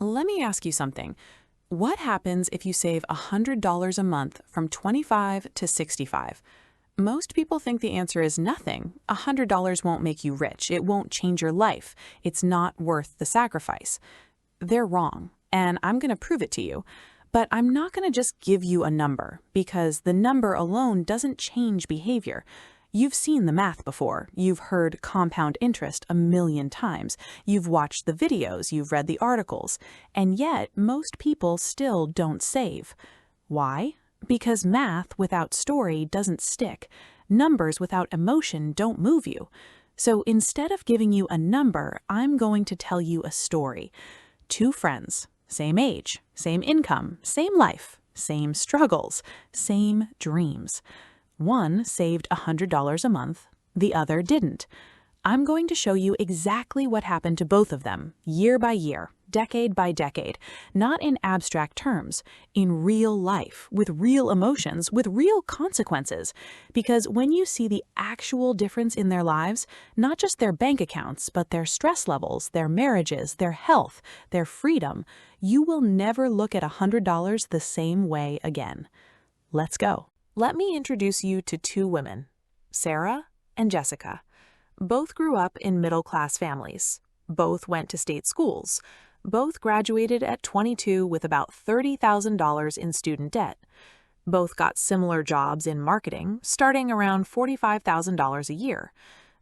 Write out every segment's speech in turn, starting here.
Let me ask you something. What happens if you save $100 a month from 25 to 65? Most people think the answer is nothing. $100 won't make you rich. It won't change your life. It's not worth the sacrifice. They're wrong, and I'm going to prove it to you. But I'm not going to just give you a number, because the number alone doesn't change behavior. You've seen the math before. You've heard compound interest a million times. You've watched the videos, you've read the articles, and yet most people still don't save. Why? Because math without story doesn't stick. Numbers without emotion don't move you. So instead of giving you a number, I'm going to tell you a story. Two friends, same age, same income, same life, same struggles, same dreams. One saved $100 a month, the other didn't. I'm going to show you exactly what happened to both of them, year by year, decade by decade, not in abstract terms, in real life, with real emotions, with real consequences. Because when you see the actual difference in their lives, not just their bank accounts, but their stress levels, their marriages, their health, their freedom, you will never look at $100 the same way again. Let's go. Let me introduce you to two women, Sarah and Jessica. Both grew up in middle-class families. Both went to state schools. Both graduated at 22 with about $30,000 in student debt. Both got similar jobs in marketing, starting around $45,000 a year.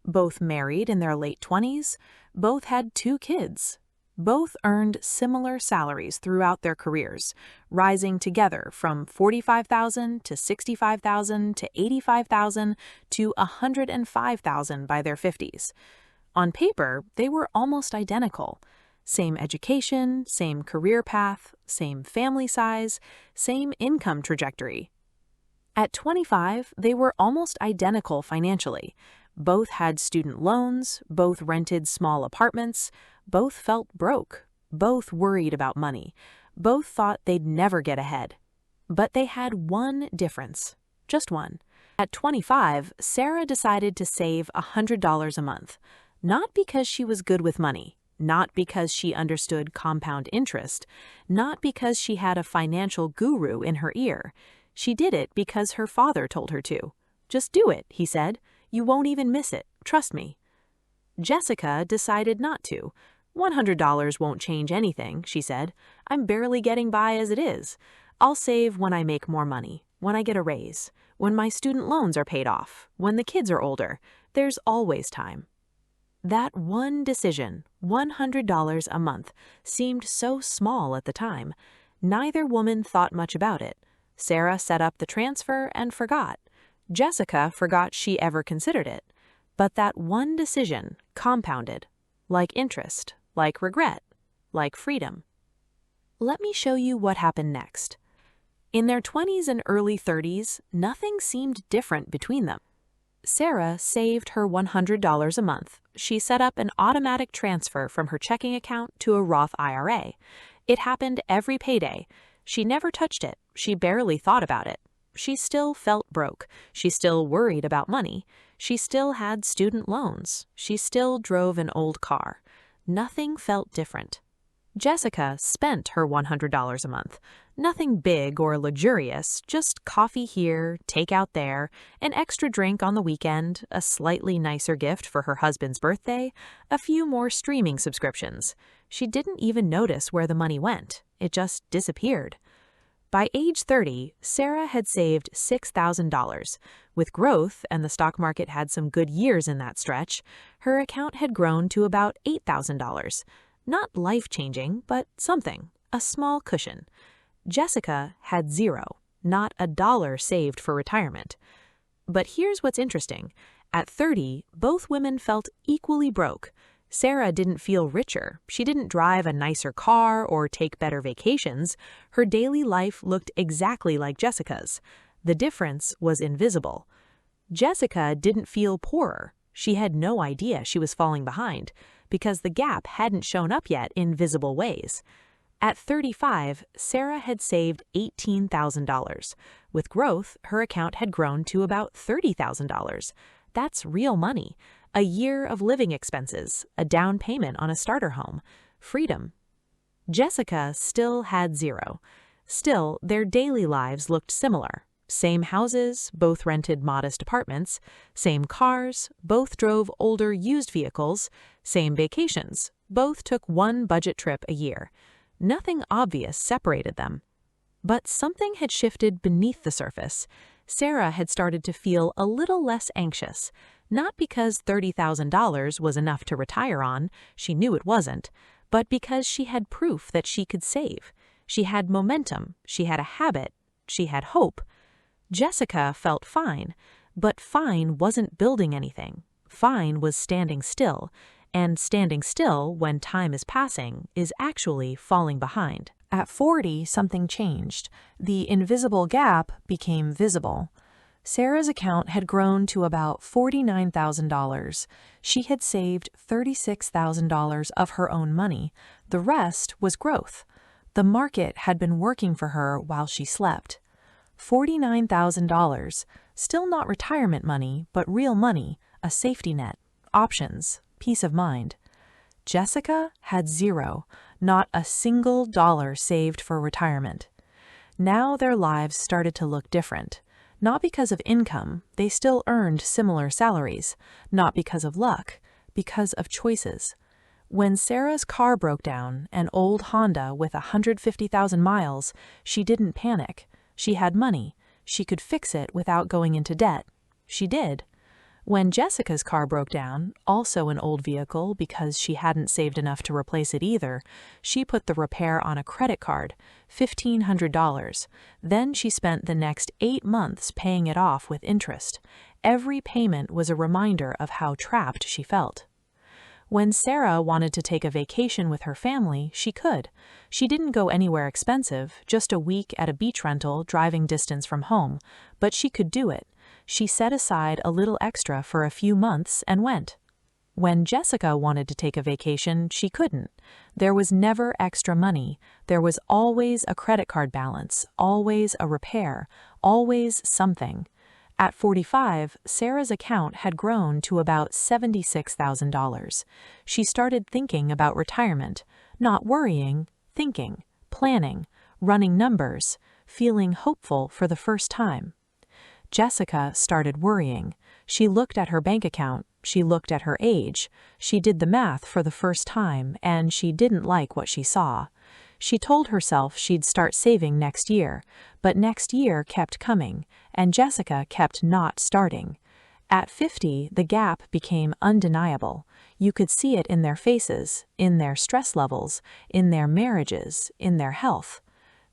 Both married in their late 20s. Both had two kids. Both earned similar salaries throughout their careers, rising together from $45,000 to $65,000 to $85,000 to $105,000 by their 50s. On paper, they were almost identical. Same education, same career path, same family size, same income trajectory. At 25, they were almost identical financially. Both had student loans, both rented small apartments, both felt broke, both worried about money, both thought they'd never get ahead. But they had one difference, just one. At 25, Sarah decided to save $100 a month, not because she was good with money, not because she understood compound interest, not because she had a financial guru in her ear. She did it because her father told her to. Just do it, he said. You won't even miss it, trust me. Jessica decided not to. $100 won't change anything, she said. I'm barely getting by as it is. I'll save when I make more money, when I get a raise, when my student loans are paid off, when the kids are older. There's always time. That one decision, $100 a month, seemed so small at the time. Neither woman thought much about it. Sarah set up the transfer and forgot. Jessica forgot she ever considered it. But that one decision compounded, like interest, like regret, like freedom. Let me show you what happened next. In their 20s and early 30s, nothing seemed different between them. Sarah saved her $100 a month. She set up an automatic transfer from her checking account to a Roth IRA. It happened every payday. She never touched it. She barely thought about it. She still felt broke. She still worried about money. She still had student loans. She still drove an old car. Nothing felt different. Jessica spent her $100 a month. Nothing big or luxurious, just coffee here, takeout there, an extra drink on the weekend, a slightly nicer gift for her husband's birthday, a few more streaming subscriptions. She didn't even notice where the money went. It just disappeared. By age 30, Sarah had saved $6,000. With growth, and the stock market had some good years in that stretch, her account had grown to about $8,000. Not life-changing, but something, a small cushion. Jessica had zero, not a dollar saved for retirement. But here's what's interesting. At 30, both women felt equally broke. Sarah didn't feel richer. She didn't drive a nicer car or take better vacations. Her daily life looked exactly like Jessica's. The difference was invisible. Jessica didn't feel poorer. She had no idea she was falling behind, because the gap hadn't shown up yet in visible ways. At 35, Sarah had saved $18,000. With growth, her account had grown to about $30,000. That's real money. A year of living expenses, a down payment on a starter home, freedom. Jessica still had zero. Still, their daily lives looked similar. Same houses, both rented modest apartments. Same cars, both drove older used vehicles. Same vacations, both took one budget trip a year. Nothing obvious separated them. But something had shifted beneath the surface. Sarah had started to feel a little less anxious. Not because $30,000 was enough to retire on, she knew it wasn't, but because she had proof that she could save. She had momentum, she had a habit, she had hope. Jessica felt fine, but fine wasn't building anything. Fine was standing still, and standing still when time is passing is actually falling behind. At 40, something changed. The invisible gap became visible. Sarah's account had grown to about $49,000. She had saved $36,000 of her own money. The rest was growth. The market had been working for her while she slept. $49,000, still not retirement money, but real money, a safety net, options, peace of mind. Jessica had zero, not a single dollar saved for retirement. Now their lives started to look different. Not because of income, they still earned similar salaries. Not because of luck, because of choices. When Sarah's car broke down, an old Honda with 150,000 miles, she didn't panic. She had money. She could fix it without going into debt. She did. When Jessica's car broke down, also an old vehicle because she hadn't saved enough to replace it either, she put the repair on a credit card, $1,500. Then she spent the next 8 months paying it off with interest. Every payment was a reminder of how trapped she felt. When Sarah wanted to take a vacation with her family, she could. She didn't go anywhere expensive, just a week at a beach rental driving distance from home, but she could do it. She set aside a little extra for a few months and went. When Jessica wanted to take a vacation, she couldn't. There was never extra money. There was always a credit card balance, always a repair, always something. At 45, Sarah's account had grown to about $76,000. She started thinking about retirement, not worrying, thinking, planning, running numbers, feeling hopeful for the first time. Jessica started worrying. She looked at her bank account, she looked at her age, she did the math for the first time, and she didn't like what she saw. She told herself she'd start saving next year, but next year kept coming, and Jessica kept not starting. At 50, the gap became undeniable. You could see it in their faces, in their stress levels, in their marriages, in their health.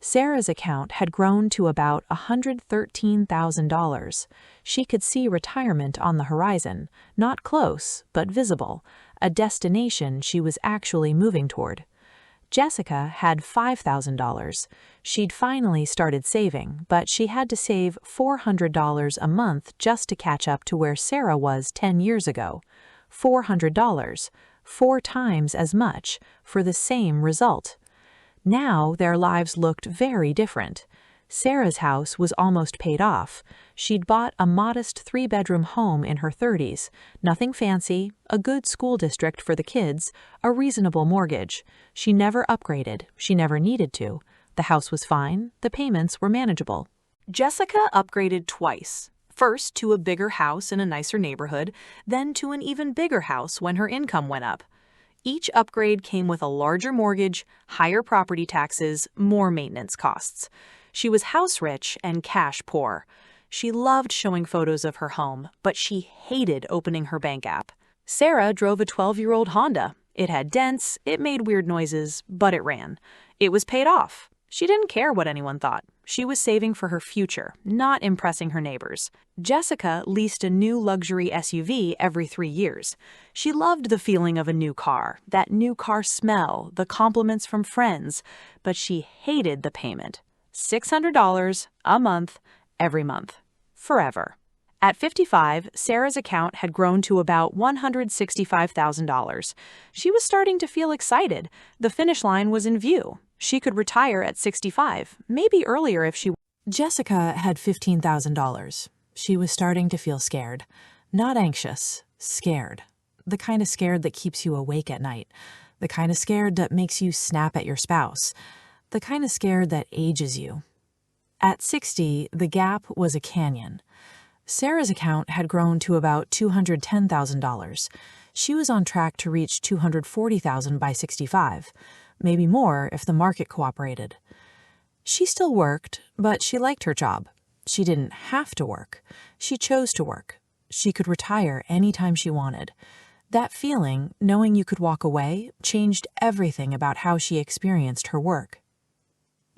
Sarah's account had grown to about $113,000. She could see retirement on the horizon, not close, but visible, a destination she was actually moving toward. Jessica had $5,000. She'd finally started saving, but she had to save $400 a month just to catch up to where Sarah was 10 years ago. $400, 4 times as much, for the same result. Now their lives looked very different. Sarah's house was almost paid off. She'd bought a modest 3-bedroom home in her 30s. Nothing fancy, a good school district for the kids, a reasonable mortgage. She never upgraded. She never needed to. The house was fine. The payments were manageable. Jessica upgraded twice. First to a bigger house in a nicer neighborhood, then to an even bigger house when her income went up. Each upgrade came with a larger mortgage, higher property taxes, more maintenance costs. She was house rich and cash poor. She loved showing photos of her home, but she hated opening her bank app. Sarah drove a 12-year-old Honda. It had dents, it made weird noises, but it ran. It was paid off. She didn't care what anyone thought. She was saving for her future, not impressing her neighbors. Jessica leased a new luxury SUV every 3 years. She loved the feeling of a new car, that new car smell, the compliments from friends, but she hated the payment. $600 a month, every month, forever. At 55, Sarah's account had grown to about $165,000. She was starting to feel excited. The finish line was in view. She could retire at 65, maybe earlier if she... Jessica had $15,000. She was starting to feel scared. Not anxious, scared. The kind of scared that keeps you awake at night. the kind of scared that makes you snap at your spouse, the kind of scared that ages you. At 60, the gap was a canyon. Sarah's account had grown to about $210,000. She was on track to reach $240,000 by 65, maybe more if the market cooperated. She still worked, but she liked her job. She didn't have to work. She chose to work. She could retire anytime she wanted. That feeling, knowing you could walk away, changed everything about how she experienced her work.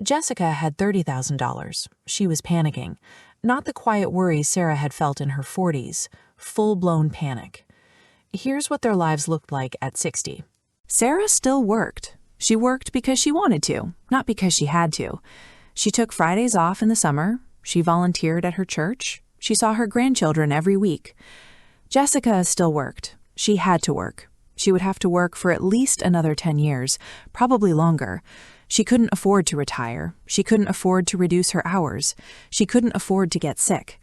Jessica had $30,000. She was panicking. Not the quiet worry Sarah had felt in her 40s. Full-blown panic. Here's what their lives looked like at 60. Sarah still worked. She worked because she wanted to, not because she had to. She took Fridays off in the summer. She volunteered at her church. She saw her grandchildren every week. Jessica still worked. She had to work. She would have to work for at least another 10 years, probably longer. She couldn't afford to retire. She couldn't afford to reduce her hours. She couldn't afford to get sick.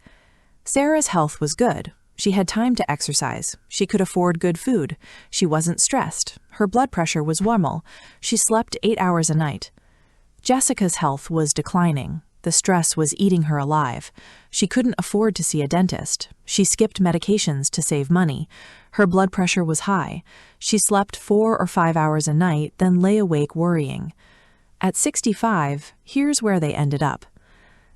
Sarah's health was good. She had time to exercise. She could afford good food. She wasn't stressed. Her blood pressure was normal. She slept 8 hours a night. Jessica's health was declining. The stress was eating her alive. She couldn't afford to see a dentist. She skipped medications to save money. Her blood pressure was high. She slept 4 or 5 hours a night, then lay awake worrying. At 65, here's where they ended up.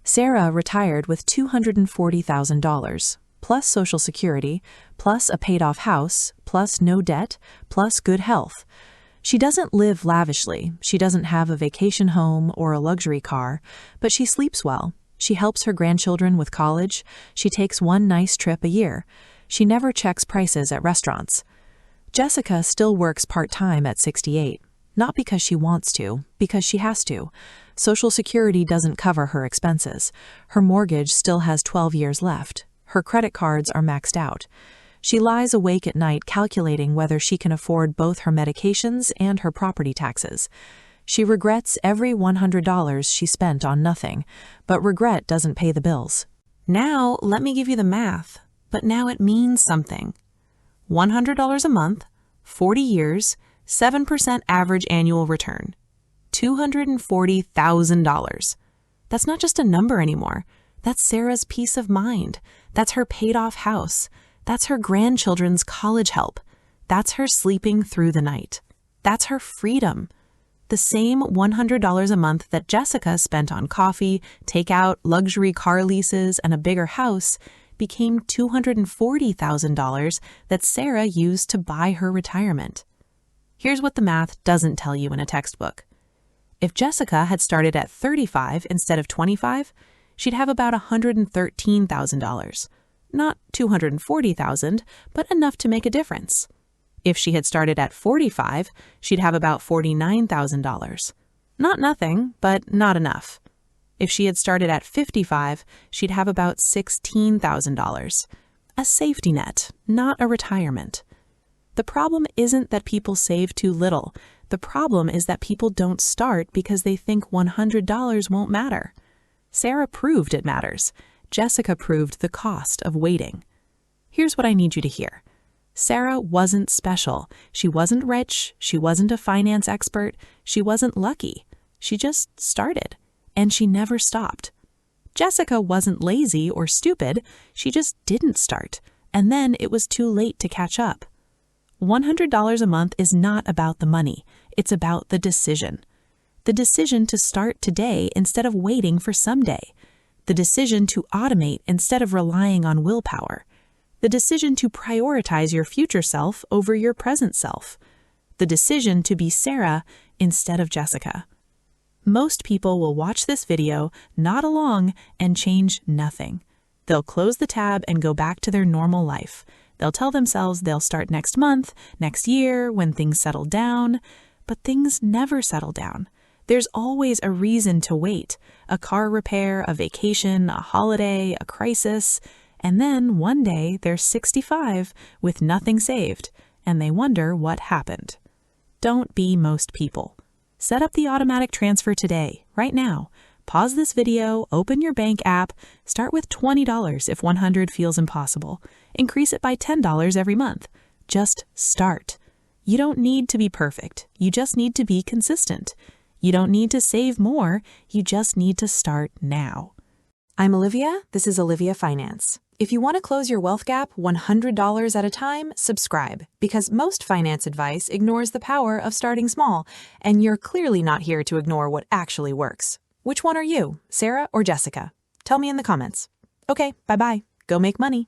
Sarah retired with $240,000, plus Social Security, plus a paid-off house, plus no debt, plus good health. She doesn't live lavishly. She doesn't have a vacation home or a luxury car, but she sleeps well. She helps her grandchildren with college. She takes one nice trip a year. She never checks prices at restaurants. Jessica still works part-time at 68. Not because she wants to, because she has to. Social Security doesn't cover her expenses. Her mortgage still has 12 years left. Her credit cards are maxed out. She lies awake at night calculating whether she can afford both her medications and her property taxes. She regrets every $100 she spent on nothing, but regret doesn't pay the bills. Now, let me give you the math, but now it means something. $100 a month, 40 years, 7% average annual return. $240,000. That's not just a number anymore. That's Sarah's peace of mind. That's her paid-off house. That's her grandchildren's college help. That's her sleeping through the night. That's her freedom. The same $100 a month that Jessica spent on coffee, takeout, luxury car leases, and a bigger house became $240,000 that Sarah used to buy her retirement. Here's what the math doesn't tell you in a textbook. If Jessica had started at 35 instead of 25, she'd have about $113,000. Not $240,000, but enough to make a difference. If she had started at 45, she'd have about $49,000. Not nothing, but not enough. If she had started at 55, she'd have about $16,000. A safety net, not a retirement. The problem isn't that people save too little. The problem is that people don't start because they think $100 won't matter. Sarah proved it matters. Jessica proved the cost of waiting. Here's what I need you to hear. Sarah wasn't special. She wasn't rich. She wasn't a finance expert. She wasn't lucky. She just started, and she never stopped. Jessica wasn't lazy or stupid. She just didn't start, and then it was too late to catch up. $100 a month is not about the money. It's about the decision. The decision to start today instead of waiting for someday. The decision to automate instead of relying on willpower. The decision to prioritize your future self over your present self. The decision to be Sarah instead of Jessica. Most people will watch this video, nod along, and change nothing. They'll close the tab and go back to their normal life. They'll tell themselves they'll start next month, next year, when things settle down. But things never settle down. There's always a reason to wait. A car repair, a vacation, a holiday, a crisis. And then one day they're 65 with nothing saved, and they wonder what happened. Don't be most people. Set up the automatic transfer today, right now. Pause this video, open your bank app, start with $20 if $100 feels impossible. Increase it by $10 every month. Just start. You don't need to be perfect. You just need to be consistent. You don't need to save more. You just need to start now. I'm Olivia. This is Olivia Finance. If you want to close your wealth gap $100 at a time, subscribe, because most finance advice ignores the power of starting small, and you're clearly not here to ignore what actually works. Which one are you, Sarah or Jessica? Tell me in the comments. Okay, bye-bye. Go make money.